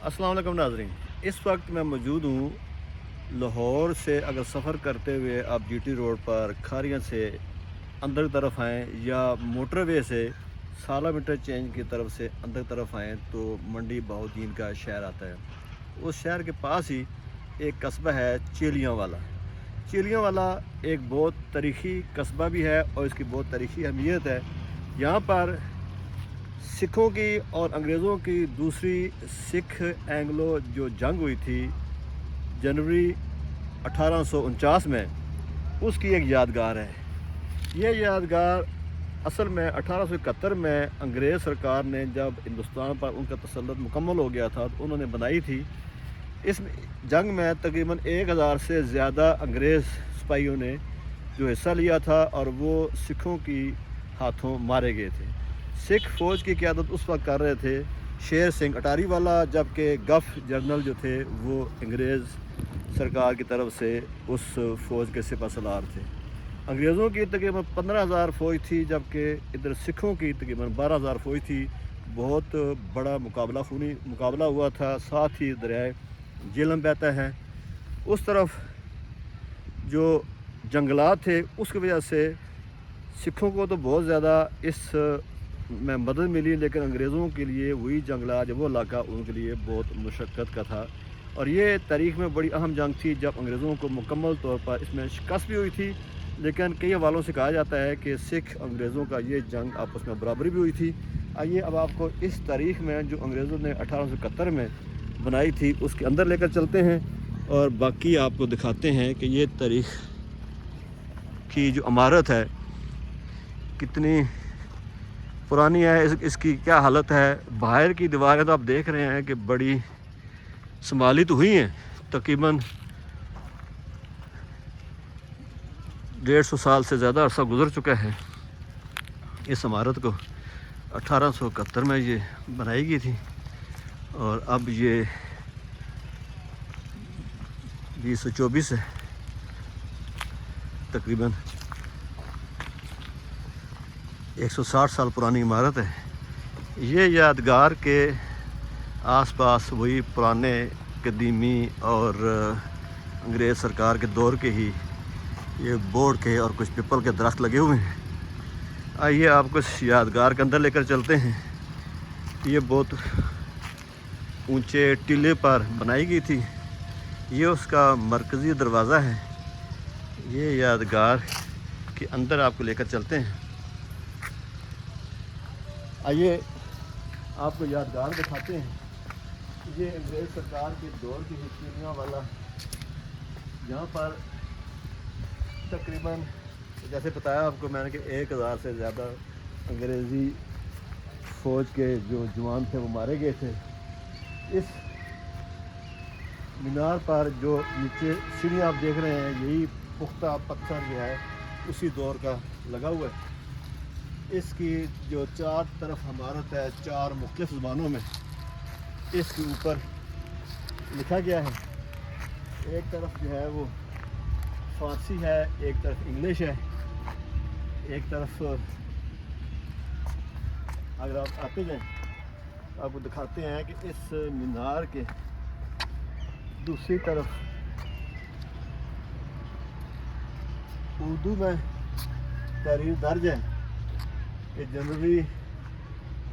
अस्सलाम वालेकुम नाज़रीन। इस वक्त मैं मौजूद हूँ लाहौर से। अगर सफ़र करते हुए आप जीटी रोड पर खारियां से अंदर की तरफ आएँ या मोटरवे से साला मीटर चेंज की तरफ से अंदर की तरफ आएँ तो मंडी बहाउद्दीन का शहर आता है। उस शहर के पास ही एक कस्बा है चेलियाँ वाला। चेलियाँ वाला एक बहुत तारीख़ी कस्बा भी है और इसकी बहुत तारीख़ी अहमियत है। यहाँ पर सिखों की और अंग्रेज़ों की दूसरी सिख एंग्लो जो जंग हुई थी जनवरी 1849 में, उसकी एक यादगार है। यह यादगार असल में 1871 में अंग्रेज़ सरकार ने जब हिंदुस्तान पर उनका तसल्लुत मुकम्मल हो गया था तो उन्होंने बनाई थी। इस जंग में तकरीबन 1000 से ज़्यादा अंग्रेज़ सिपाहियों ने जो हिस्सा लिया था और वो सिखों की हाथों मारे गए थे। सिख फ़ौज की क़यादत उस वक्त कर रहे थे शेर सिंह अटारी वाला, जबकि गफ जनरल जो थे वो अंग्रेज़ सरकार की तरफ से उस फ़ौज के सिपहसालार थे। अंग्रेज़ों की तकरीबन 15,000 फ़ौज थी, जबकि इधर सिखों की तकरीबन 12,000 फ़ौज थी। बहुत बड़ा खूनी मुकाबला हुआ था। साथ ही दरियाए झेलम बहता है। उस तरफ जो जंगलात थे उसकी वजह से सिखों को तो बहुत ज़्यादा इस में मदद मिली, लेकिन अंग्रेज़ों के लिए वही जंगलात वो इलाका उनके लिए बहुत मुशक्क़त का था। और ये तारीख़ में बड़ी अहम जंग थी जब अंग्रेज़ों को मुकम्मल तौर पर इसमें शिकस्त भी हुई थी। लेकिन कई हवालों से कहा जाता है कि सिख अंग्रेज़ों का ये जंग आपस में बराबरी भी हुई थी। आइए अब आपको इस तारीख़ में जो अंग्रेज़ों ने 1871 में बनाई थी उसके अंदर लेकर चलते हैं और बाकी आपको दिखाते हैं कि ये तारीख़ की जो इमारत है कितनी पुरानी है, इसकी क्या हालत है। बाहर की दीवारें तो आप देख रहे हैं कि बड़ी संभाली तो हुई हैं, तकरीबन 150 साल से ज़्यादा अरसा गुजर चुका है। इस इमारत को 1871 में ये बनाई गई थी और अब ये 2024 है, तकरीबन 160 साल पुरानी इमारत है। ये यादगार के आसपास वही पुराने कदीमी और अंग्रेज़ सरकार के दौर के ही ये बोर्ड के और कुछ पीपल के दरख्त लगे हुए हैं। आइए आपको इस यादगार के अंदर लेकर चलते हैं। ये बहुत ऊंचे टीले पर बनाई गई थी। ये उसका मरकज़ी दरवाज़ा है। ये यादगार के अंदर आपको लेकर चलते हैं। आइए आपको यादगार दिखाते हैं। ये अंग्रेज़ सरकार के दौर की चेलियाँ वाला, यहाँ पर तकरीबन जैसे बताया आपको मैंने कि 1000 से ज़्यादा अंग्रेज़ी फ़ौज के जो जवान थे वो मारे गए थे। इस मीनार पर जो नीचे सीढ़ियाँ आप देख रहे हैं, यही पुख्ता पत्थर जो है उसी दौर का लगा हुआ है। इसकी जो चार तरफ इमारत है 4 मुख्तलिफ ज़बानों में इसके ऊपर लिखा गया है। एक तरफ जो है वो फ़ारसी है, एक तरफ इंग्लिश है, एक तरफ अगर आप आते जाएं आपको दिखाते हैं कि इस मीनार के दूसरी तरफ उर्दू में तहरीर दर्ज है कि जनवरी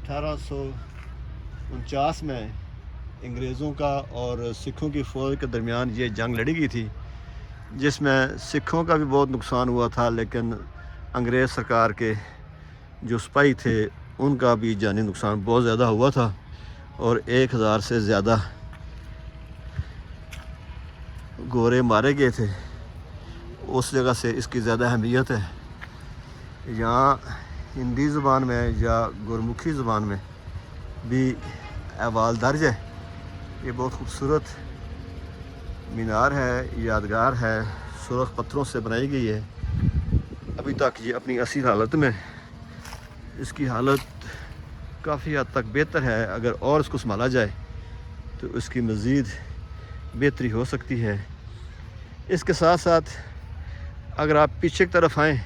1849 में अंग्रेज़ों का और सिखों की फ़ौज के दरमियान ये जंग लड़ी गई थी, जिसमें सिखों का भी बहुत नुकसान हुआ था, लेकिन अंग्रेज़ सरकार के जो सिपाही थे उनका भी जानी नुकसान बहुत ज़्यादा हुआ था और 1000 से ज़्यादा गोरे मारे गए थे। उस जगह से इसकी ज़्यादा अहमियत है। यहाँ हिंदी ज़बान में या गुरमुखी ज़बान में भी अहवाल दर्ज है। ये बहुत खूबसूरत मीनार है, यादगार है, सुरख पत्थरों से बनाई गई है। अभी तक ये अपनी असली हालत में, इसकी हालत काफ़ी हद तक बेहतर है। अगर और इसको संभाला जाए तो इसकी मज़ीद बेहतरी हो सकती है। इसके साथ साथ अगर आप पीछे की तरफ आएँ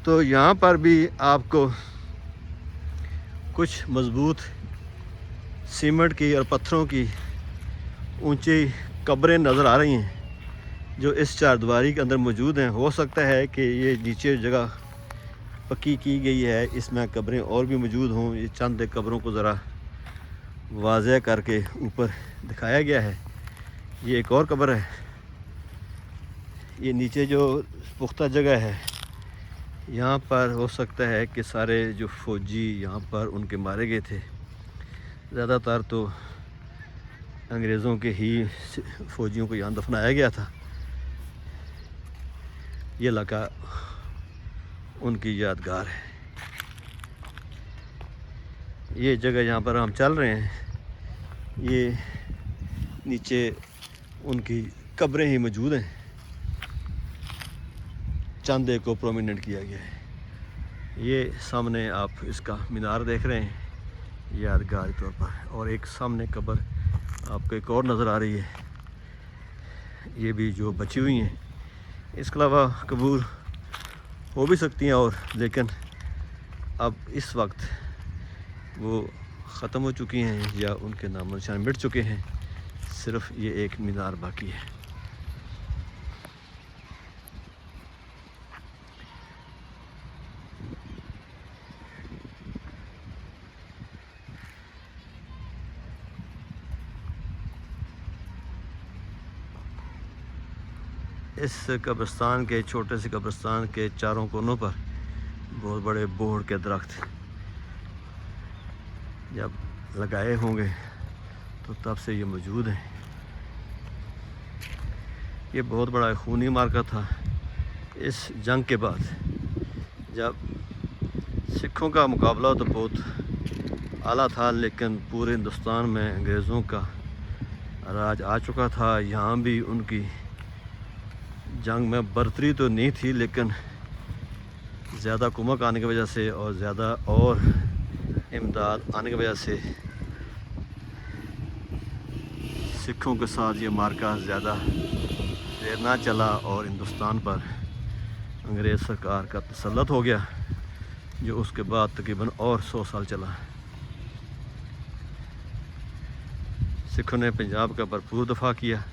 तो यहाँ पर भी आपको कुछ मज़बूत सीमेंट की और पत्थरों की ऊंची कब्रें नज़र आ रही हैं जो इस चारदीवारी के अंदर मौजूद हैं। हो सकता है कि ये नीचे जगह पक्की की गई है, इसमें कब्रें और भी मौजूद हों। ये चंद कब्रों को ज़रा वाज़ह करके ऊपर दिखाया गया है। ये एक और कब्र है। ये नीचे जो पुख्ता जगह है, यहाँ पर हो सकता है कि सारे जो फ़ौजी यहाँ पर उनके मारे गए थे। ज़्यादातर तो अंग्रेज़ों के ही फ़ौजियों को यहाँ दफनाया गया था। ये इलाका उनकी यादगार है। ये जगह जहाँ पर हम चल रहे हैं, ये नीचे उनकी कब्रें ही मौजूद हैं। चंद एक को प्रोमिनेंट किया गया है। ये सामने आप इसका मीनार देख रहे हैं यादगार तौर पर, और एक सामने कब्र आपको एक और नज़र आ रही है, ये भी जो बची हुई हैं। इसके अलावा कबूर हो भी सकती हैं और, लेकिन अब इस वक्त वो ख़त्म हो चुकी हैं या उनके नाम निशान मिट चुके हैं। सिर्फ ये एक मीनार बाकी है। इस कब्रिस्तान के, छोटे से कब्रिस्तान के चारों कोनों पर बहुत बड़े बोड़ के दरख्त जब लगाए होंगे तो तब से ये मौजूद हैं। ये बहुत बड़ा खूनी मार्का था। इस जंग के बाद जब सिखों का मुकाबला तो बहुत आला था, लेकिन पूरे हिंदुस्तान में अंग्रेज़ों का राज आ चुका था। यहाँ भी उनकी जंग में बर्तरी तो नहीं थी, लेकिन ज़्यादा कुमक आने की वजह से और ज़्यादा और इमदाद आने की वजह से सिखों के साथ ये मार्का ज़्यादा देर ना चला और हिंदुस्तान पर अंग्रेज़ सरकार का तसल्लुत हो गया, जो उसके बाद तकरीबन और 100 साल चला। सिखों ने पंजाब का भरपूर दफा किया।